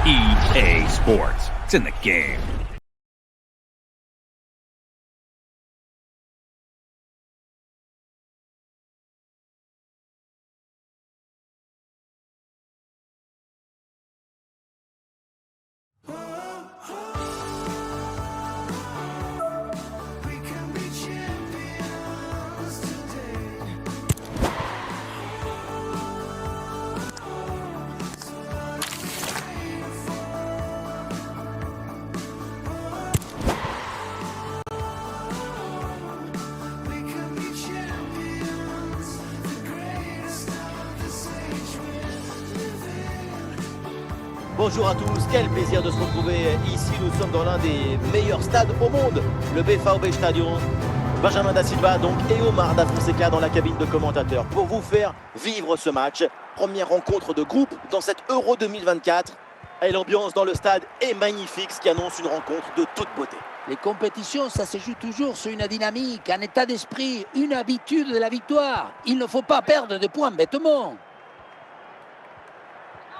EA Sports. It's in the game. Bonjour à tous, quel plaisir de se retrouver ici. Nous sommes dans l'un des meilleurs stades au monde, le BVB Stadion. Benjamin Da Silva donc et Omar Da Fonseca dans la cabine de commentateurs pour vous faire vivre ce match. Première rencontre de groupe dans cette Euro 2024. Et l'ambiance dans le stade est magnifique, ce qui annonce une rencontre de toute beauté. Les compétitions, ça se joue toujours sur une dynamique, un état d'esprit, une habitude de la victoire. Il ne faut pas perdre de points bêtement.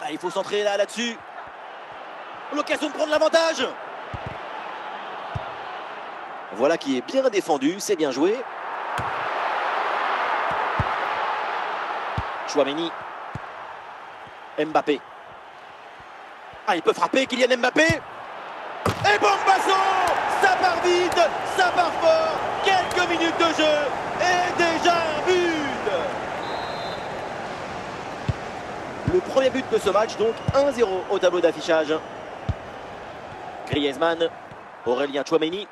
Il faut centrer là-dessus. L'occasion de prendre l'avantage. Voilà qui est bien défendu, c'est bien joué. Chouameni. Mbappé. Il peut frapper, Kylian Mbappé. Et Bombasso. Ça part vite, ça part fort. Quelques minutes de jeu et déjà un but. Le premier but de ce match, donc 1-0 au tableau d'affichage. Griezmann, Aurélien Chouameni.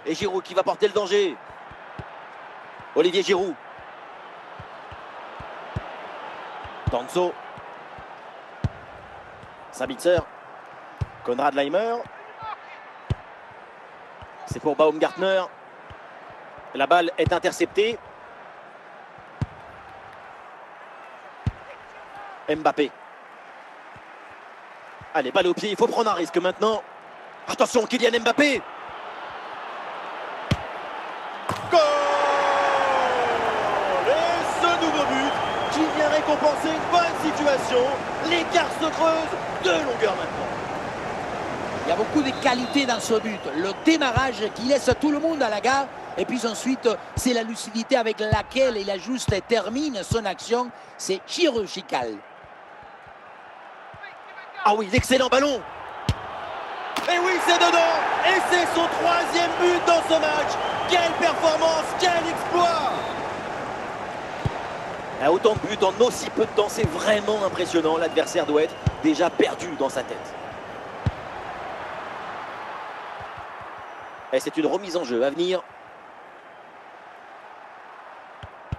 Et Giroud qui va porter le danger. Olivier Giroud. Danso. Sabitzer. Konrad Laimer. C'est pour Baumgartner. La balle est interceptée. Mbappé. Allez, balle au pied, il faut prendre un risque maintenant. Attention, Kylian Mbappé. Goal! Et ce nouveau but qui vient récompenser une bonne situation. L'écart se creuse de longueur maintenant. Il y a beaucoup de qualité dans ce but. Le démarrage qui laisse tout le monde à la gare. Et puis ensuite, c'est la lucidité avec laquelle il ajuste et termine son action. C'est chirurgical. Ah oui, l'excellent ballon. Et oui, c'est dedans. Et c'est son troisième but dans ce match. Quelle performance, quel exploit. Autant de buts en aussi peu de temps, c'est vraiment impressionnant. L'adversaire doit être déjà perdu dans sa tête. Et c'est une remise en jeu à venir.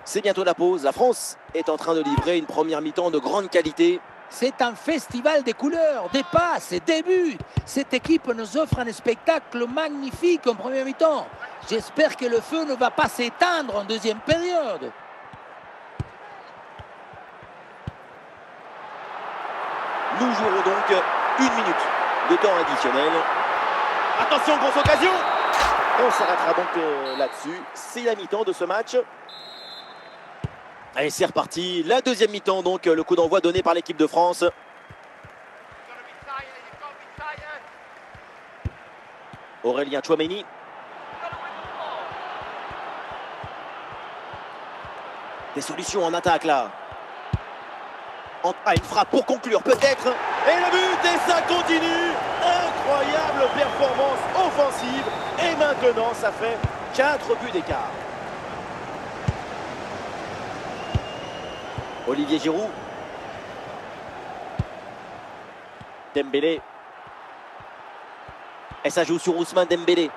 C'est bientôt la pause. La France est en train de livrer une première mi-temps de grande qualité. C'est un festival des couleurs, des passes et des buts. Cette équipe nous offre un spectacle magnifique en première mi-temps. J'espère que le feu ne va pas s'éteindre en deuxième période. Nous jouerons donc une minute de temps additionnel. Attention, grosse occasion. On s'arrêtera donc là-dessus. C'est la mi-temps de ce match. Allez, c'est reparti. La deuxième mi-temps, donc le coup d'envoi donné par l'équipe de France. Aurélien Chouameni. Des solutions en attaque là. Une frappe pour conclure peut-être. Et le but, et ça continue. Incroyable performance offensive. Et maintenant, ça fait 4 buts d'écart. Olivier Giroud. Dembélé. Et ça joue sur Ousmane Dembélé.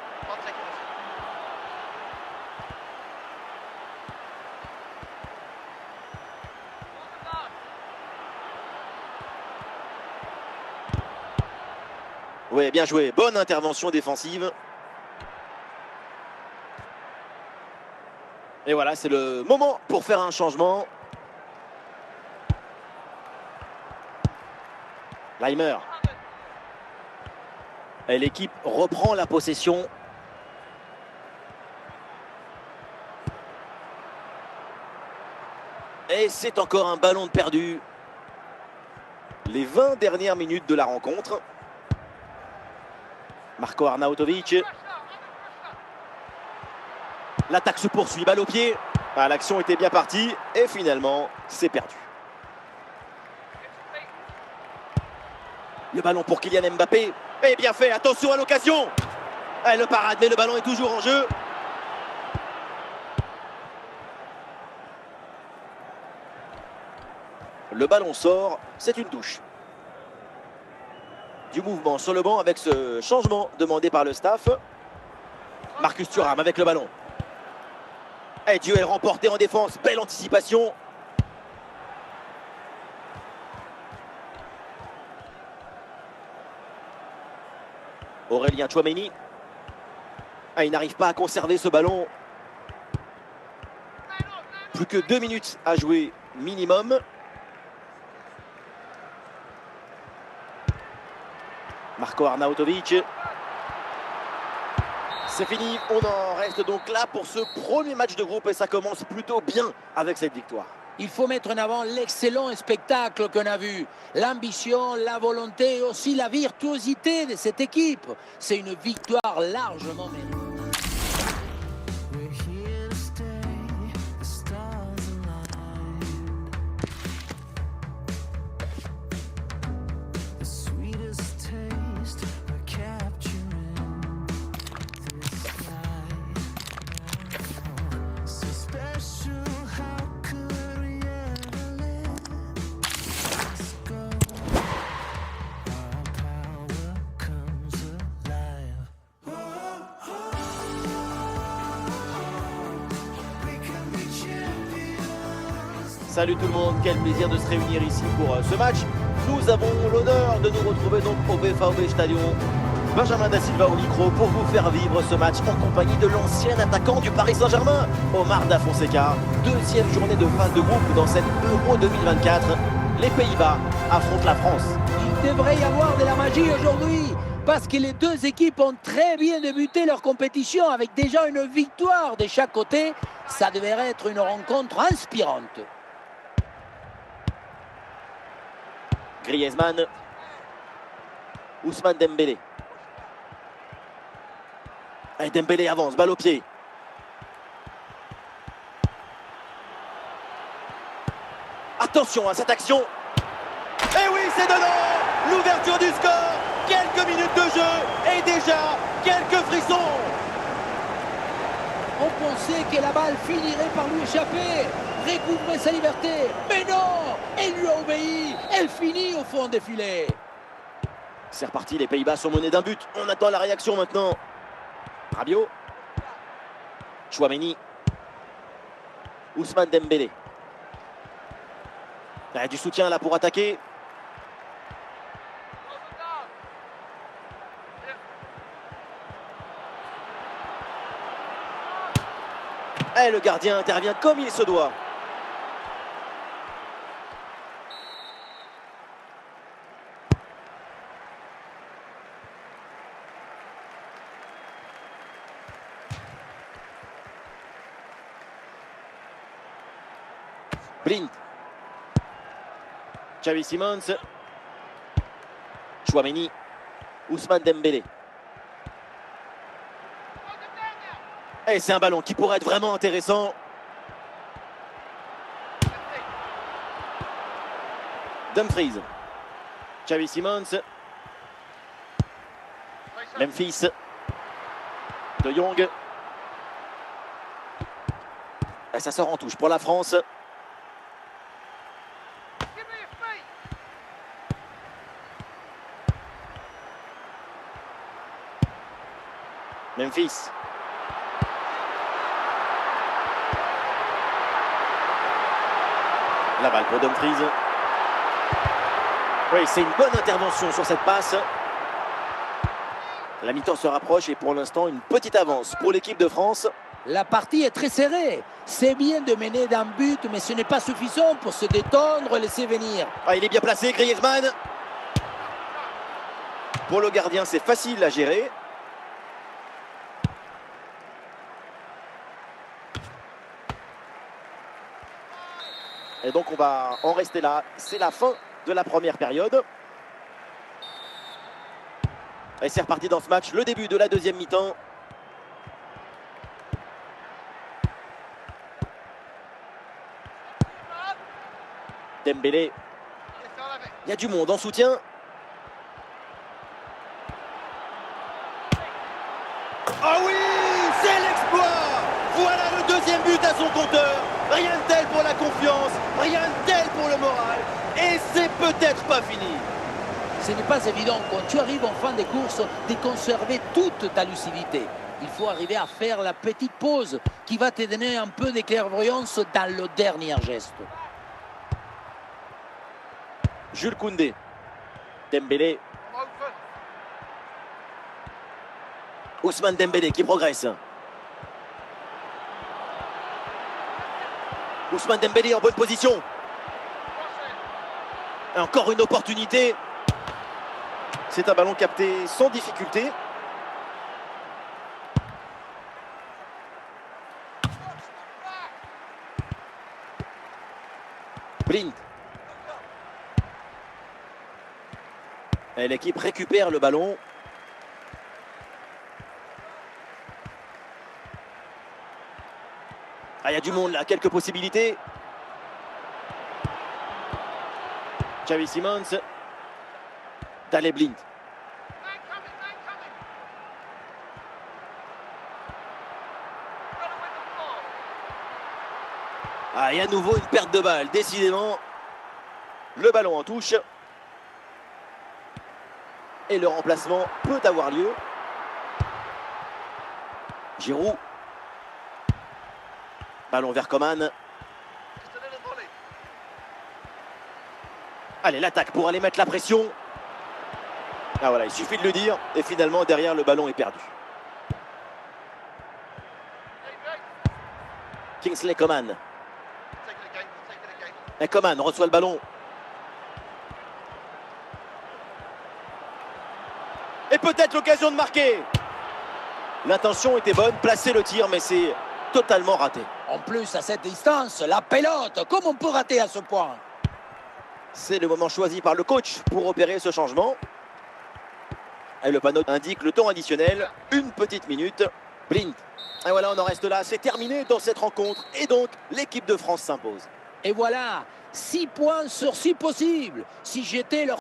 Oui, bien joué. Bonne intervention défensive. Et voilà, c'est le moment pour faire un changement. Laimer. Et l'équipe reprend la possession. Et c'est encore un ballon de perdu. les 20 dernières minutes de la rencontre. Marko Arnautovic. L'attaque se poursuit, balle au pied. Ah, l'action était bien partie et finalement, c'est perdu. Le ballon pour Kylian Mbappé. Et bien fait, attention à l'occasion. Ah, le parade, mais le ballon est toujours en jeu. Le ballon sort, c'est une touche. Du mouvement sur le banc avec ce changement demandé par le staff. Marcus Thuram avec le ballon. Et duel remporté en défense, belle anticipation. Aurélien Tchouaméni. Ah, il n'arrive pas à conserver ce ballon. Plus que 2 minutes à jouer minimum. Marko Arnautovic. C'est fini, on en reste donc là pour ce premier match de groupe et ça commence plutôt bien avec cette victoire. Il faut mettre en avant l'excellent spectacle qu'on a vu. L'ambition, la volonté et aussi la virtuosité de cette équipe. C'est une victoire largement méritée. Salut tout le monde, quel plaisir de se réunir ici pour ce match. Nous avons l'honneur de nous retrouver donc au BVB Stadion. Benjamin Da Silva au micro pour vous faire vivre ce match en compagnie de l'ancien attaquant du Paris Saint-Germain, Omar Da Fonseca. Deuxième journée de phase de groupe dans cette Euro 2024. Les Pays-Bas affrontent la France. Il devrait y avoir de la magie aujourd'hui parce que les deux équipes ont très bien débuté leur compétition avec déjà une victoire de chaque côté. Ça devrait être une rencontre inspirante. Griezmann. Ousmane Dembélé. Et Dembélé avance, balle au pied. Attention à cette action. Et oui, c'est dedans. L'ouverture du score. Quelques minutes de jeu et déjà quelques frissons. On pensait que la balle finirait par lui échapper, recouvrer sa liberté. Mais non, elle lui a obéi. Elle finit au fond des filets. C'est reparti, les Pays-Bas sont menés d'un but. On attend la réaction maintenant. Rabiot. Tchouaméni. Ousmane Dembélé. Il y a du soutien là pour attaquer. Et le gardien intervient comme il se doit. Blind. Xavi Simons. Tchouaméni. Ousmane Dembélé. Et c'est un ballon qui pourrait être vraiment intéressant. Dumfries. Xavi Simons. Memphis. De Jong. Et ça sort en touche pour la France. Memphis. La balle pour Dumfries. Oui, c'est une bonne intervention sur cette passe. La mi-temps se rapproche et pour l'instant, une petite avance pour l'équipe de France. La partie est très serrée. C'est bien de mener d'un but, mais ce n'est pas suffisant pour se détendre et laisser venir. Ah, il est bien placé, Griezmann. Pour le gardien, c'est facile à gérer. Et donc on va en rester là. C'est la fin de la première période. Et c'est reparti dans ce match, le début de la deuxième mi-temps. Dembélé. Il y a du monde en soutien. Ah oui, c'est l'exploit. Voilà le deuxième but à son compteur. Rien de tel pour la confiance, rien de tel pour le moral. Et c'est peut-être pas fini. Ce n'est pas évident quand tu arrives en fin de course de conserver toute ta lucidité. Il faut arriver à faire la petite pause qui va te donner un peu de clairvoyance dans le dernier geste. Jules Koundé. Dembélé. Ousmane Dembélé qui progresse. Ousmane Dembélé en bonne position. Et encore une opportunité. C'est un ballon capté sans difficulté. Blind. Et l'équipe récupère le ballon. Ah, il y a du monde là, quelques possibilités. Xavi Simons. Daley Blind. Ah, et à nouveau une perte de balle, décidément. Le ballon en touche. Et le remplacement peut avoir lieu. Giroud. Ballon vers Coman. Allez, l'attaque pour aller mettre la pression. Ah voilà, il suffit de le dire. Et finalement, derrière, le ballon est perdu. Kingsley Coman. Et Coman reçoit le ballon. Et peut-être l'occasion de marquer. L'intention était bonne, placer le tir, mais c'est totalement raté. En plus, à cette distance, la pelote, comment on peut rater à ce point? C'est le moment choisi par le coach pour opérer ce changement. Et le panneau indique le temps additionnel, 1 petite minute. Blind. Et voilà, on en reste là. C'est terminé dans cette rencontre. Et donc, l'équipe de France s'impose. Et voilà, 6 points sur 6 possibles. Si j'étais leur